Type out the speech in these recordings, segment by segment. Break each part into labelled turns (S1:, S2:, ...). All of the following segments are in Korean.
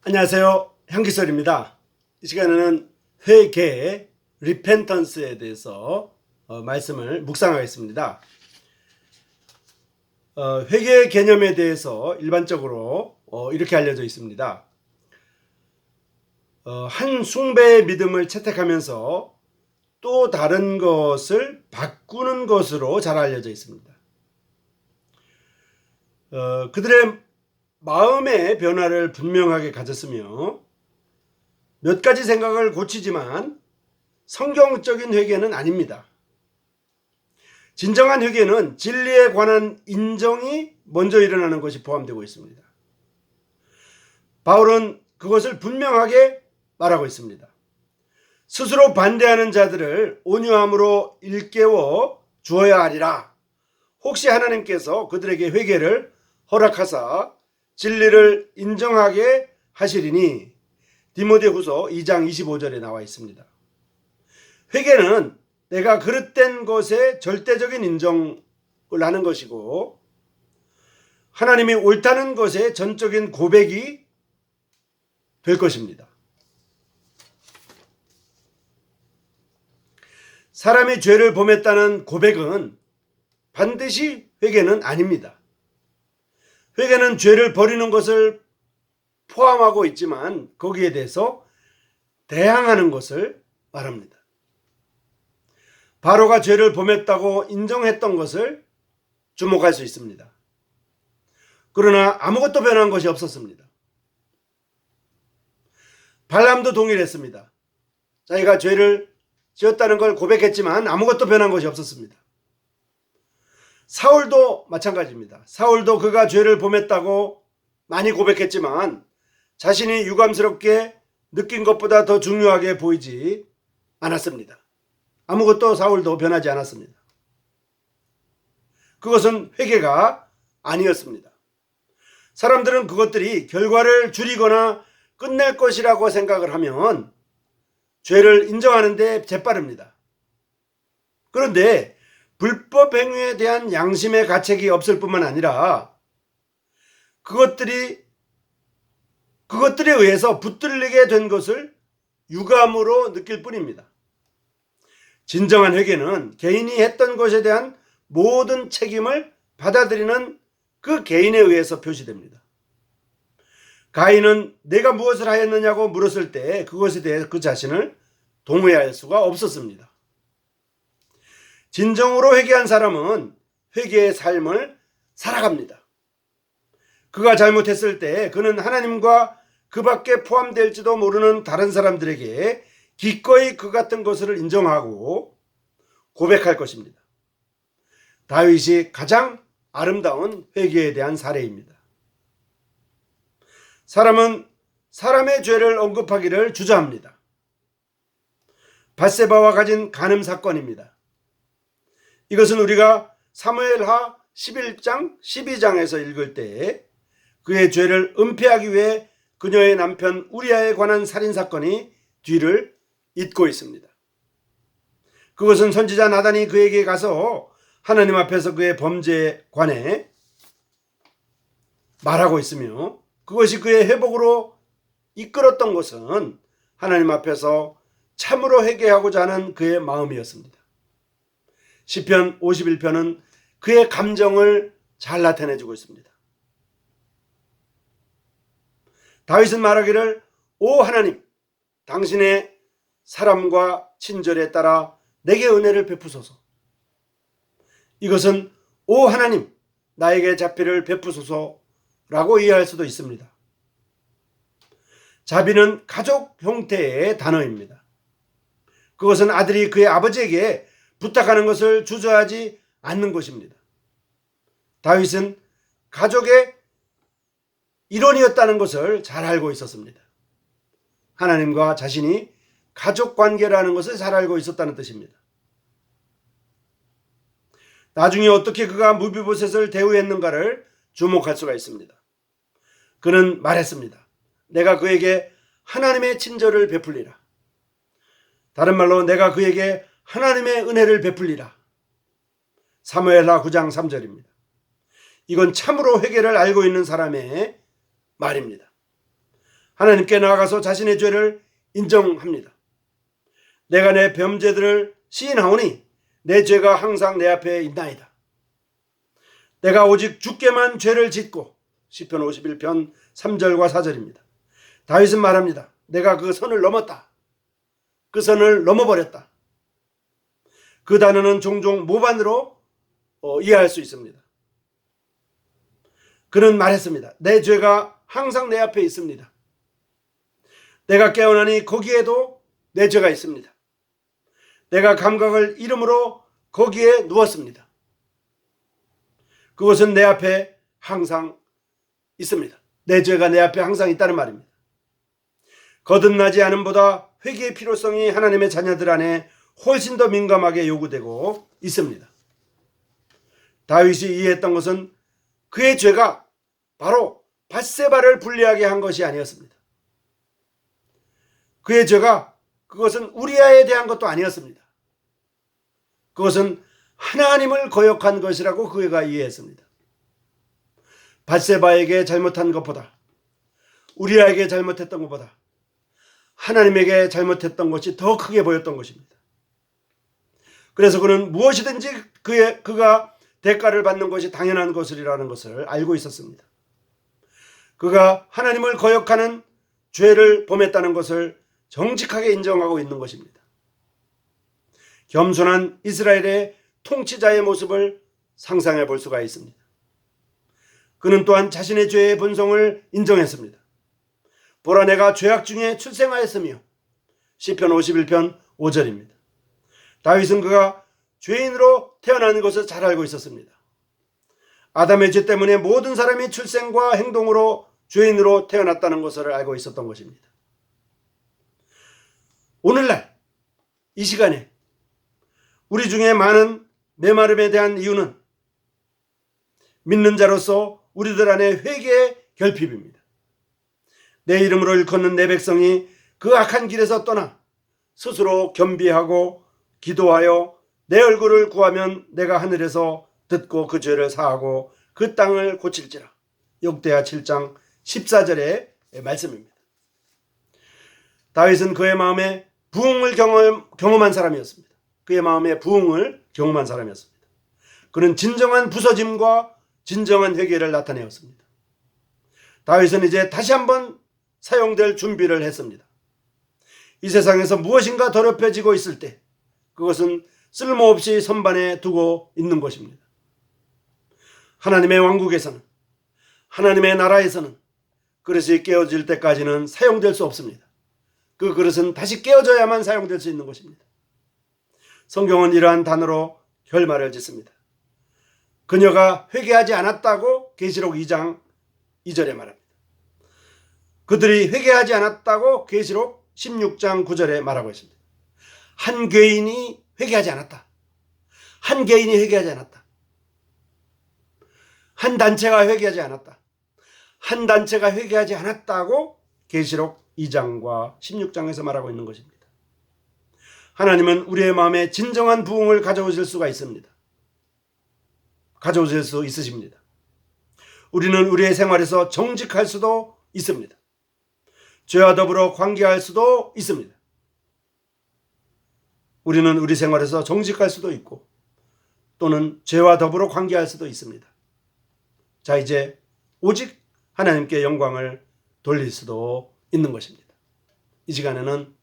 S1: 안녕하세요. 향기설입니다. 이 시간에는 회개, 리펜턴스에 대해서 말씀을 묵상하겠습니다. 회개 개념에 대해서 일반적으로 이렇게 알려져 있습니다. 한 숭배의 믿음을 채택하면서 또 다른 것을 바꾸는 것으로 잘 알려져 있습니다. 그들의 마음의 변화를 분명하게 가졌으며 몇 가지 생각을 고치지만 성경적인 회개는 아닙니다. 진정한 회개는 진리에 관한 인정이 먼저 일어나는 것이 포함되고 있습니다. 바울은 그것을 분명하게 말하고 있습니다. 스스로 반대하는 자들을 온유함으로 일깨워 주어야 하리라. 혹시 하나님께서 그들에게 회개를 허락하사 진리를 인정하게 하시리니 디모데후서 2장 25절에 나와 있습니다. 회개는 내가 그릇된 것에 절대적인 인정을 하는 것이고 하나님이 옳다는 것에 전적인 고백이 될 것입니다. 사람이 죄를 범했다는 고백은 반드시 회개는 아닙니다. 회개는 죄를 버리는 것을 포함하고 있지만 거기에 대해서 대항하는 것을 말합니다. 바로가 죄를 범했다고 인정했던 것을 주목할 수 있습니다. 그러나 아무것도 변한 것이 없었습니다. 발람도 동일했습니다. 자기가 죄를 지었다는 걸 고백했지만 아무것도 변한 것이 없었습니다. 사울도 마찬가지입니다. 사울도 그가 죄를 범했다고 많이 고백했지만 자신이 유감스럽게 느낀 것보다 더 중요하게 보이지 않았습니다. 아무것도 사울도 변하지 않았습니다. 그것은 회개가 아니었습니다. 사람들은 그것들이 결과를 줄이거나 끝낼 것이라고 생각을 하면 죄를 인정하는 데 재빠릅니다. 그런데 불법 행위에 대한 양심의 가책이 없을 뿐만 아니라 그것들에 의해서 붙들리게 된 것을 유감으로 느낄 뿐입니다. 진정한 회개는 개인이 했던 것에 대한 모든 책임을 받아들이는 그 개인에 의해서 표시됩니다. 가인은 내가 무엇을 하였느냐고 물었을 때 그것에 대해 그 자신을 동의할 수가 없었습니다. 진정으로 회개한 사람은 회개의 삶을 살아갑니다. 그가 잘못했을 때 그는 하나님과 그 밖에 포함될지도 모르는 다른 사람들에게 기꺼이 그 같은 것을 인정하고 고백할 것입니다. 다윗이 가장 아름다운 회개에 대한 사례입니다. 사람은 사람의 죄를 언급하기를 주저합니다. 밧세바와 가진 간음 사건입니다. 이것은 우리가 사무엘하 11장 12장에서 읽을 때 그의 죄를 은폐하기 위해 그녀의 남편 우리아에 관한 살인사건이 뒤를 잇고 있습니다. 그것은 선지자 나단이 그에게 가서 하나님 앞에서 그의 범죄에 관해 말하고 있으며 그것이 그의 회복으로 이끌었던 것은 하나님 앞에서 참으로 회개하고자 하는 그의 마음이었습니다. 시편 51편은 그의 감정을 잘 나타내주고 있습니다. 다윗은 말하기를 오 하나님 당신의 사랑과 친절에 따라 내게 은혜를 베푸소서. 이것은 오 하나님 나에게 자비를 베푸소서라고 이해할 수도 있습니다. 자비는 가족 형태의 단어입니다. 그것은 아들이 그의 아버지에게 부탁하는 것을 주저하지 않는 것입니다. 다윗은 가족의 일원이었다는 것을 잘 알고 있었습니다. 하나님과 자신이 가족 관계라는 것을 잘 알고 있었다는 뜻입니다. 나중에 어떻게 그가 무비보셋을 대우했는가를 주목할 수가 있습니다. 그는 말했습니다. 내가 그에게 하나님의 친절을 베풀리라. 다른 말로 내가 그에게 하나님의 은혜를 베풀리라. 사무엘하 9장 3절입니다. 이건 참으로 회개를 알고 있는 사람의 말입니다. 하나님께 나아가서 자신의 죄를 인정합니다. 내가 내 범죄들을 시인하오니 내 죄가 항상 내 앞에 있나이다. 내가 오직 주께만 죄를 짓고, 시편 51편 3절과 4절입니다. 다윗은 말합니다. 내가 그 선을 넘었다. 그 선을 넘어버렸다. 그 단어는 종종 모반으로 이해할 수 있습니다. 그는 말했습니다. 내 죄가 항상 내 앞에 있습니다. 내가 깨어나니 거기에도 내 죄가 있습니다. 내가 감각을 잃음으로 거기에 누웠습니다. 그것은 내 앞에 항상 있습니다. 내 죄가 내 앞에 항상 있다는 말입니다. 거듭나지 않음보다 회개의 필요성이 하나님의 자녀들 안에 훨씬 더 민감하게 요구되고 있습니다. 다윗이 이해했던 것은 그의 죄가 바로 밧세바를 불리하게 한 것이 아니었습니다. 그의 죄가 그것은 우리아에 대한 것도 아니었습니다. 그것은 하나님을 거역한 것이라고 그가 이해했습니다. 밧세바에게 잘못한 것보다, 우리아에게 잘못했던 것보다 하나님에게 잘못했던 것이 더 크게 보였던 것입니다. 그래서 그는 무엇이든지 그가 대가를 받는 것이 당연한 것이라는 것을 알고 있었습니다. 그가 하나님을 거역하는 죄를 범했다는 것을 정직하게 인정하고 있는 것입니다. 겸손한 이스라엘의 통치자의 모습을 상상해 볼 수가 있습니다. 그는 또한 자신의 죄의 본성을 인정했습니다. 보라, 내가 죄악 중에 출생하였으며, 시편 51편 5절입니다. 다윗은 그가 죄인으로 태어난 것을 잘 알고 있었습니다. 아담의 죄 때문에 모든 사람이 출생과 행동으로 죄인으로 태어났다는 것을 알고 있었던 것입니다. 오늘날 이 시간에 우리 중에 많은 메마름에 대한 이유는 믿는 자로서 우리들 안에 회개의 결핍입니다. 내 이름으로 일컫는 내 백성이 그 악한 길에서 떠나 스스로 겸비하고 기도하여 내 얼굴을 구하면 내가 하늘에서 듣고 그 죄를 사하고 그 땅을 고칠지라. 역대하 7장 14절의 말씀입니다. 다윗은 그의 마음에 부흥을 경험한 사람이었습니다. 그의 마음에 부흥을 경험한 사람이었습니다. 그는 진정한 부서짐과 진정한 회개를 나타내었습니다. 다윗은 이제 다시 한번 사용될 준비를 했습니다. 이 세상에서 무엇인가 더럽혀지고 있을 때 그것은 쓸모없이 선반에 두고 있는 것입니다. 하나님의 왕국에서는, 하나님의 나라에서는 그릇이 깨어질 때까지는 사용될 수 없습니다. 그 그릇은 다시 깨어져야만 사용될 수 있는 것입니다. 성경은 이러한 단어로 결말을 짓습니다. 그녀가 회개하지 않았다고 계시록 2장 2절에 말합니다. 그들이 회개하지 않았다고 계시록 16장 9절에 말하고 있습니다. 한 개인이 회개하지 않았다. 한 개인이 회개하지 않았다. 한 단체가 회개하지 않았다. 한 단체가 회개하지 않았다고 계시록 2장과 16장에서 말하고 있는 것입니다. 하나님은 우리의 마음에 진정한 부흥을 가져오실 수가 있습니다. 가져오실 수 있으십니다. 우리는 우리의 생활에서 정직할 수도 있습니다. 죄와 더불어 관계할 수도 있습니다. 우리는 우리 생활에서 정직할 수도 있고 또는 죄와 더불어 관계할 수도 있습니다. 자, 이제 오직 하나님께 영광을 돌릴 수도 있는 것입니다. 이 시간에는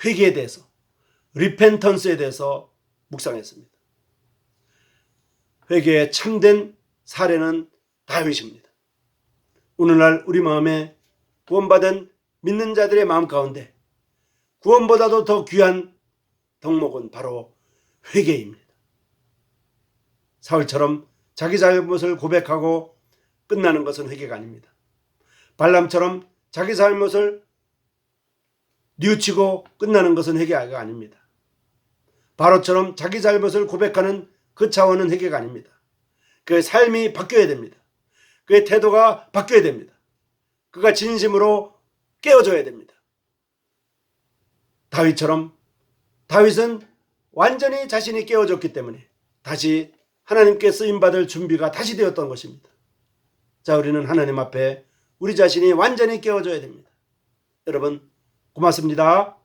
S1: 회개에 대해서, 리펜턴스에 대해서 묵상했습니다. 회개의 참된 사례는 다윗입니다. 오늘날 우리 마음에 구원받은 믿는 자들의 마음 가운데 구원보다도 더 귀한 덕목은 바로 회개입니다. 사울처럼 자기 잘못을 고백하고 끝나는 것은 회개가 아닙니다. 발람처럼 자기 잘못을 뉘우치고 끝나는 것은 회개가 아닙니다. 바로처럼 자기 잘못을 고백하는 그 차원은 회개가 아닙니다. 그의 삶이 바뀌어야 됩니다. 그의 태도가 바뀌어야 됩니다. 그가 진심으로 깨어져야 됩니다. 다윗처럼 다윗은 완전히 자신이 깨어졌기 때문에 다시 하나님께 쓰임받을 준비가 되었던 것입니다. 자, 우리는 하나님 앞에 우리 자신이 완전히 깨어져야 됩니다. 여러분 고맙습니다.